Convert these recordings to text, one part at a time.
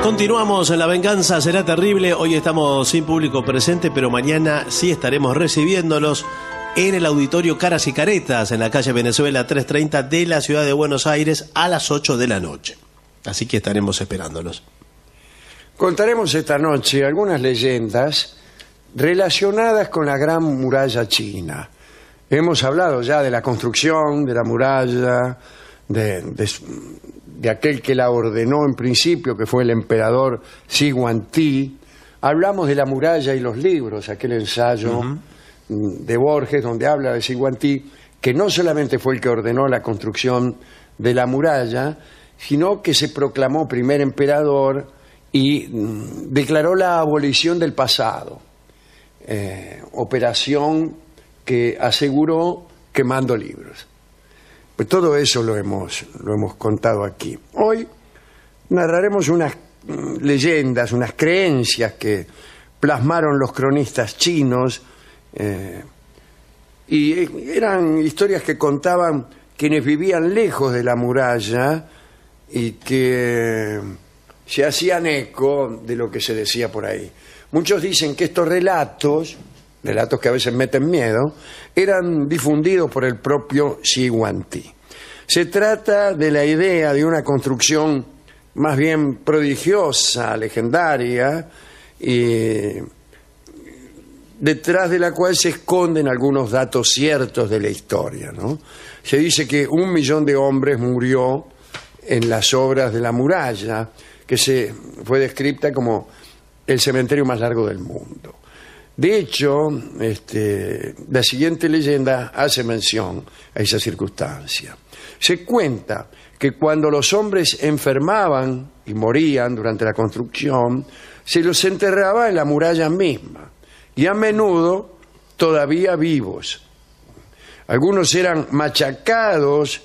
Continuamos en La Venganza Será Terrible. Hoy estamos sin público presente, pero mañana sí estaremos recibiéndolos en el Auditorio Caras y Caretas, en la calle Venezuela 330 de la ciudad de Buenos Aires, a las 8 de la noche. Así que estaremos esperándolos. Contaremos esta noche algunas leyendas relacionadas con la Gran Muralla China. Hemos hablado ya de la construcción de la muralla, de aquel que la ordenó en principio, que fue el emperador Xi Huangdi. Hablamos de la muralla y los libros, aquel ensayo de Borges donde habla de Xi Huangdi, que no solamente fue el que ordenó la construcción de la muralla, sino que se proclamó primer emperador y declaró la abolición del pasado, operación que aseguró quemando libros. Pues todo eso lo hemos contado aquí. Hoy narraremos unas leyendas, unas creencias que plasmaron los cronistas chinos, y eran historias que contaban quienes vivían lejos de la muralla y que se hacían eco de lo que se decía por ahí. Muchos dicen que estos relatos que a veces meten miedo, eran difundidos por el propio Xi Huangdi. Se trata de la idea de una construcción más bien prodigiosa, legendaria, y detrás de la cual se esconden algunos datos ciertos de la historia, ¿no? Se dice que 1 millón de hombres murió en las obras de la muralla, que fue descrita como el cementerio más largo del mundo. De hecho, la siguiente leyenda hace mención a esa circunstancia. Se cuenta que cuando los hombres enfermaban y morían durante la construcción, se los enterraba en la muralla misma, y a menudo todavía vivos. Algunos eran machacados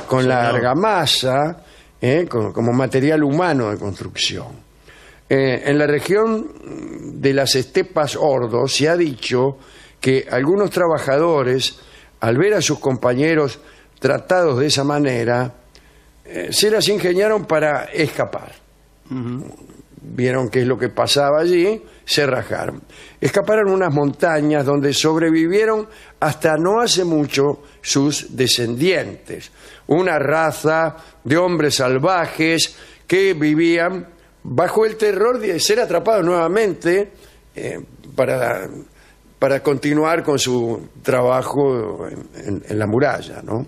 con la argamasa, como material humano de construcción. En la región de las estepas Ordos se ha dicho que algunos trabajadores, al ver a sus compañeros tratados de esa manera, se las ingeniaron para escapar. Vieron qué es lo que pasaba allí, se rajaron. Escaparon a unas montañas donde sobrevivieron hasta no hace mucho sus descendientes. Una raza de hombres salvajes que vivían bajo el terror de ser atrapados nuevamente para continuar con su trabajo en la muralla, ¿no?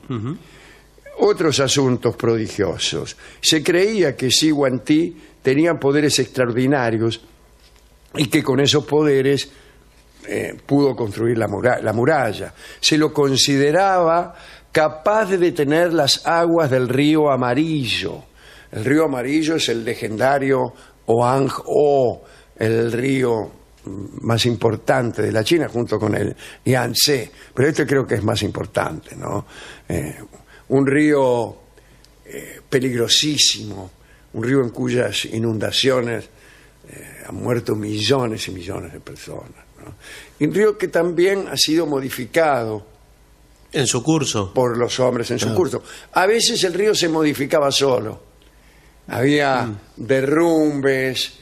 Otros asuntos prodigiosos. Se creía que Xi Huangdi tenía poderes extraordinarios y que con esos poderes pudo construir la muralla. Se lo consideraba capaz de detener las aguas del río Amarillo. El río Amarillo es el legendario Huanghe, el río más importante de la China, junto con el Yangtze, pero este creo que es más importante, ¿no? Un río peligrosísimo, un río en cuyas inundaciones han muerto millones y millones de personas, ¿no? Y un río que también ha sido modificado en su curso por los hombres en su curso. A veces el río se modificaba solo. Había derrumbes,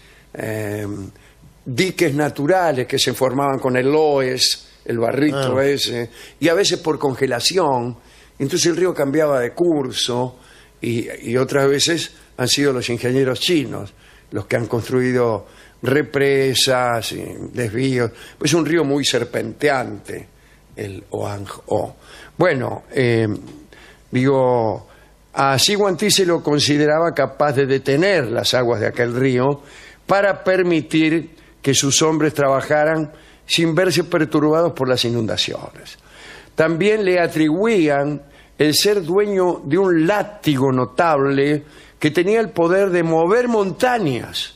diques naturales que se formaban con el loess, el barrito ese, y a veces por congelación. Entonces el río cambiaba de curso y otras veces han sido los ingenieros chinos los que han construido represas y desvíos. Pues es un río muy serpenteante, el Huanghe. Bueno, a Xi Huangdi se lo consideraba capaz de detener las aguas de aquel río para permitir que sus hombres trabajaran sin verse perturbados por las inundaciones. También le atribuían el ser dueño de un látigo notable que tenía el poder de mover montañas.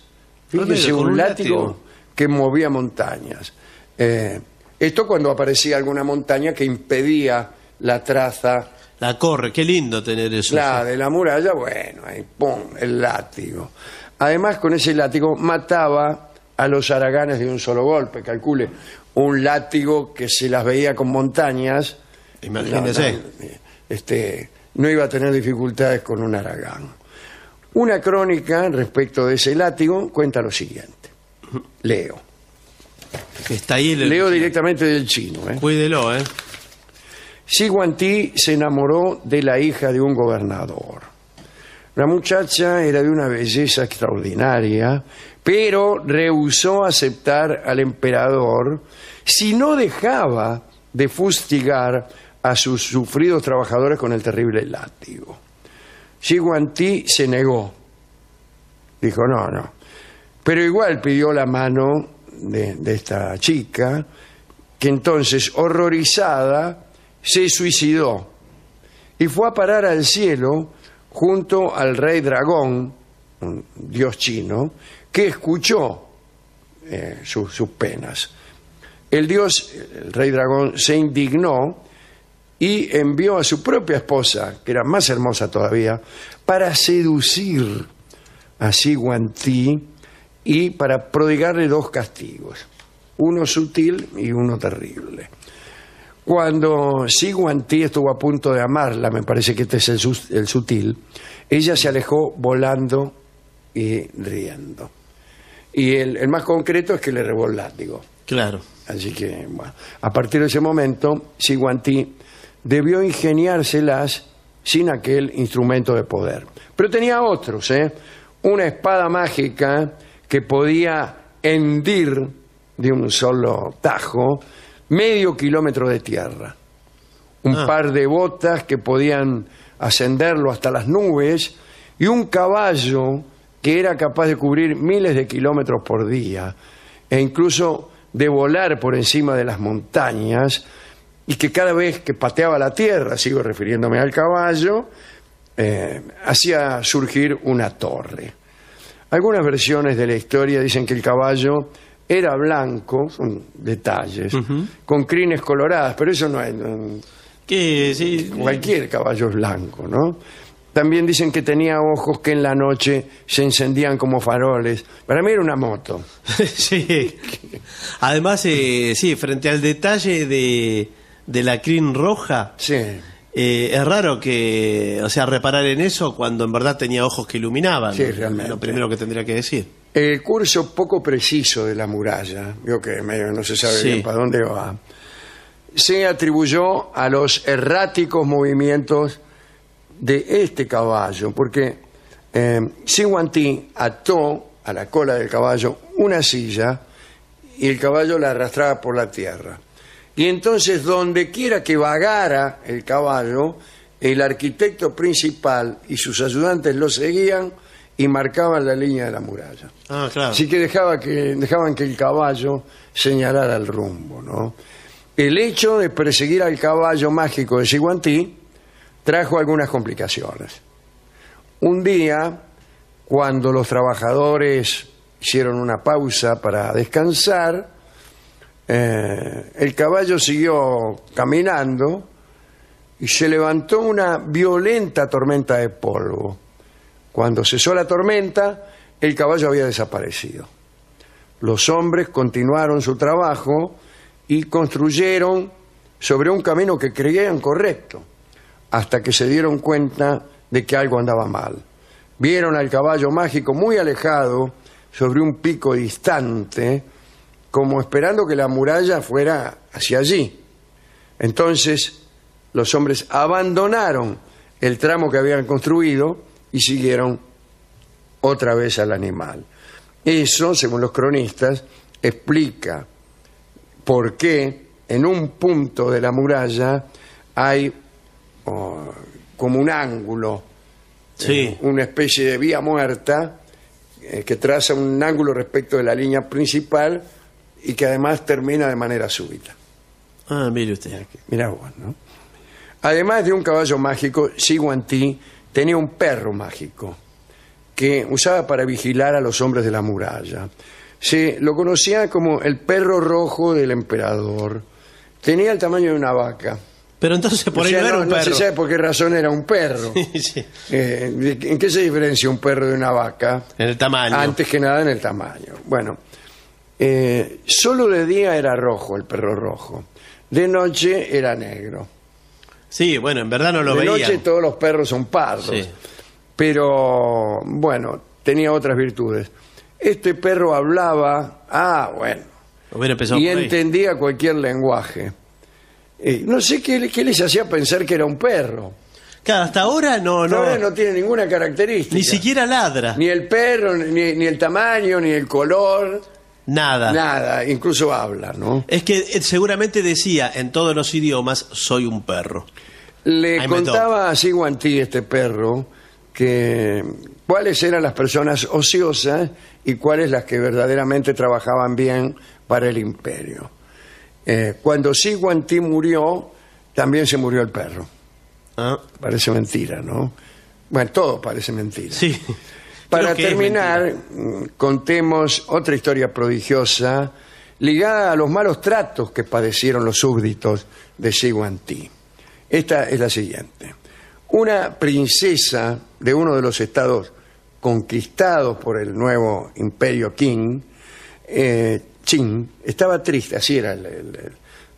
Fíjese, un látigo que movía montañas. Esto cuando aparecía alguna montaña que impedía la traza. La corre, qué lindo tener eso. De la muralla, bueno, ahí ¡pum!, el látigo. Además, con ese látigo mataba a los haraganes de un solo golpe. Calcule, un látigo que se las veía con montañas. Imagínese. No iba a tener dificultades con un haragán. Una crónica respecto de ese látigo cuenta lo siguiente. Leo. Está ahí Leo directamente del chino. Cuídelo, Xi Guangti se enamoró de la hija de un gobernador. La muchacha era de una belleza extraordinaria, pero rehusó aceptar al emperador si no dejaba de fustigar a sus sufridos trabajadores con el terrible látigo. Xi Guangti se negó. Dijo, no. Pero igual pidió la mano de esta chica, que entonces, horrorizada, se suicidó y fue a parar al cielo junto al rey dragón, un dios chino, que escuchó sus penas. El rey dragón, se indignó y envió a su propia esposa, que era más hermosa todavía, para seducir a Xi Guangti y para prodigarle dos castigos, uno sutil y uno terrible. Cuando Xi Guangti estuvo a punto de amarla, me parece que este es el sutil, ella se alejó volando y riendo. Y el más concreto es que le robó el látigo. Claro. Así que, bueno, a partir de ese momento, Xi Guangti debió ingeniárselas sin aquel instrumento de poder. Pero tenía otros, una espada mágica que podía hendir de un solo tajo medio kilómetro de tierra, un par de botas que podían ascenderlo hasta las nubes y un caballo que era capaz de cubrir miles de kilómetros por día e incluso de volar por encima de las montañas, y que cada vez que pateaba la tierra, sigo refiriéndome al caballo, hacía surgir una torre. Algunas versiones de la historia dicen que el caballo era blanco, son detalles, con crines coloradas, pero eso no es... Sí. Cualquier caballo es blanco, ¿no? También dicen que tenía ojos que en la noche se encendían como faroles. Para mí era una moto. Sí. Además, sí, frente al detalle de la crin roja, sí. Es raro que, reparar en eso cuando en verdad tenía ojos que iluminaban. Sí, realmente. Lo primero que tendría que decir. El curso poco preciso de la muralla, veo que medio no se sabe bien para dónde va, se atribuyó a los erráticos movimientos de este caballo, porque Xi Guangti ató a la cola del caballo una silla y el caballo la arrastraba por la tierra. Y entonces, donde quiera que vagara el caballo, el arquitecto principal y sus ayudantes lo seguían y marcaban la línea de la muralla. Claro. Así que dejaban que el caballo señalara el rumbo, ¿no? El hecho de perseguir al caballo mágico de Xi Guangti trajo algunas complicaciones. Un día, cuando los trabajadores hicieron una pausa para descansar, el caballo siguió caminando y se levantó una violenta tormenta de polvo. Cuando cesó la tormenta, el caballo había desaparecido. Los hombres continuaron su trabajo y construyeron sobre un camino que creían correcto, hasta que se dieron cuenta de que algo andaba mal. Vieron al caballo mágico muy alejado sobre un pico distante, como esperando que la muralla fuera hacia allí. Entonces los hombres abandonaron el tramo que habían construido y siguieron otra vez al animal. Eso, según los cronistas, explica por qué en un punto de la muralla hay como un ángulo, una especie de vía muerta que traza un ángulo respecto de la línea principal y que además termina de manera súbita. Mire usted. Mirá vos, ¿no? Además de un caballo mágico, Xi Guangti tenía un perro mágico que usaba para vigilar a los hombres de la muralla. Se lo conocía como el perro rojo del emperador. Tenía el tamaño de una vaca. Pero entonces por ahí no era un perro. No se sabe por qué razón era un perro. Sí. ¿En qué se diferencia un perro de una vaca? En el tamaño. Antes que nada en el tamaño. Bueno, solo de día era rojo el perro rojo. De noche era negro. Sí, bueno, en verdad no lo veía. De noche todos los perros son pardos. Sí. pero bueno, tenía otras virtudes. Este perro hablaba, Hubiera empezado y por ahí. entendía cualquier lenguaje. No sé qué les hacía pensar que era un perro. Claro, hasta ahora Ahora no tiene ninguna característica. ni siquiera ladra. Ni el perro, ni el tamaño, ni el color, Nada. nada. Incluso habla, ¿no? Es que seguramente decía en todos los idiomas, soy un perro. Le Ahí me contaba a Siguantí, este perro, que cuáles eran las personas ociosas y cuáles las que verdaderamente trabajaban bien para el imperio. Cuando Siguantí murió, también se murió el perro. ¿Ah? Parece mentira, ¿no? Bueno, todo parece mentira. Sí. Para Creo que es terminar, mentira. contemos otra historia prodigiosa ligada a los malos tratos que padecieron los súbditos de Siguantí. Esta es la siguiente. Una princesa de uno de los estados conquistados por el nuevo imperio Qing, Qing, estaba triste, así era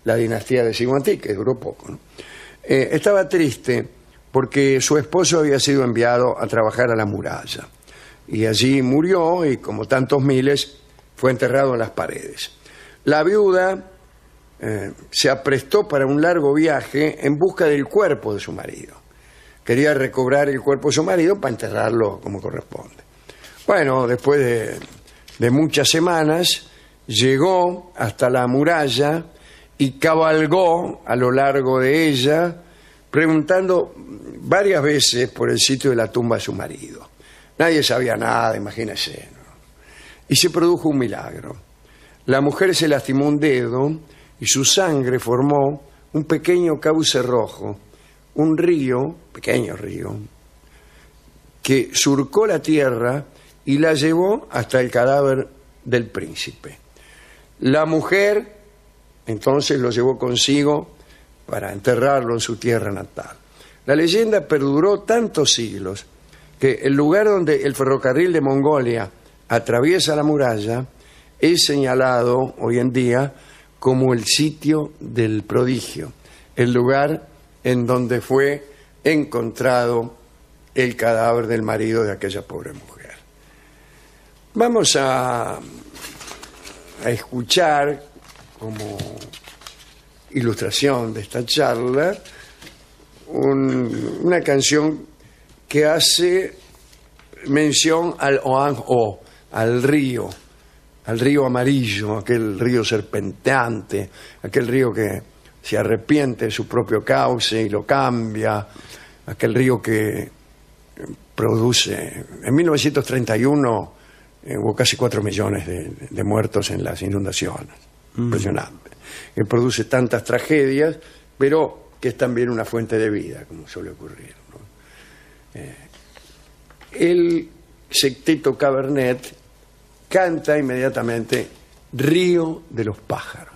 la dinastía de Siguantí, que duró poco, ¿no? Estaba triste porque su esposo había sido enviado a trabajar a la muralla y allí murió y como tantos miles fue enterrado en las paredes. La viuda se aprestó para un largo viaje en busca del cuerpo de su marido. Quería recobrar el cuerpo de su marido para enterrarlo como corresponde. Bueno, después de muchas semanas llegó hasta la muralla y cabalgó a lo largo de ella, preguntando varias veces por el sitio de la tumba de su marido. Nadie sabía nada, imagínese, ¿no? Y se produjo un milagro. La mujer se lastimó un dedo y su sangre formó un pequeño cauce rojo, un río, pequeño río, que surcó la tierra y la llevó hasta el cadáver del príncipe. La mujer entonces lo llevó consigo para enterrarlo en su tierra natal. La leyenda perduró tantos siglos que el lugar donde el ferrocarril de Mongolia atraviesa la muralla es señalado hoy en día como el sitio del prodigio, el lugar en donde fue encontrado el cadáver del marido de aquella pobre mujer. Vamos a escuchar como ilustración de esta charla una canción que hace mención al Oang-o, al río amarillo, aquel río serpenteante, aquel río que se arrepiente de su propio cauce y lo cambia, aquel río que produce. En 1931 hubo casi 4 millones de muertos en las inundaciones. Impresionante. Que produce tantas tragedias, pero que es también una fuente de vida, como suele ocurrir, ¿no? El Secteto Cabernet canta inmediatamente Río de los Pájaros.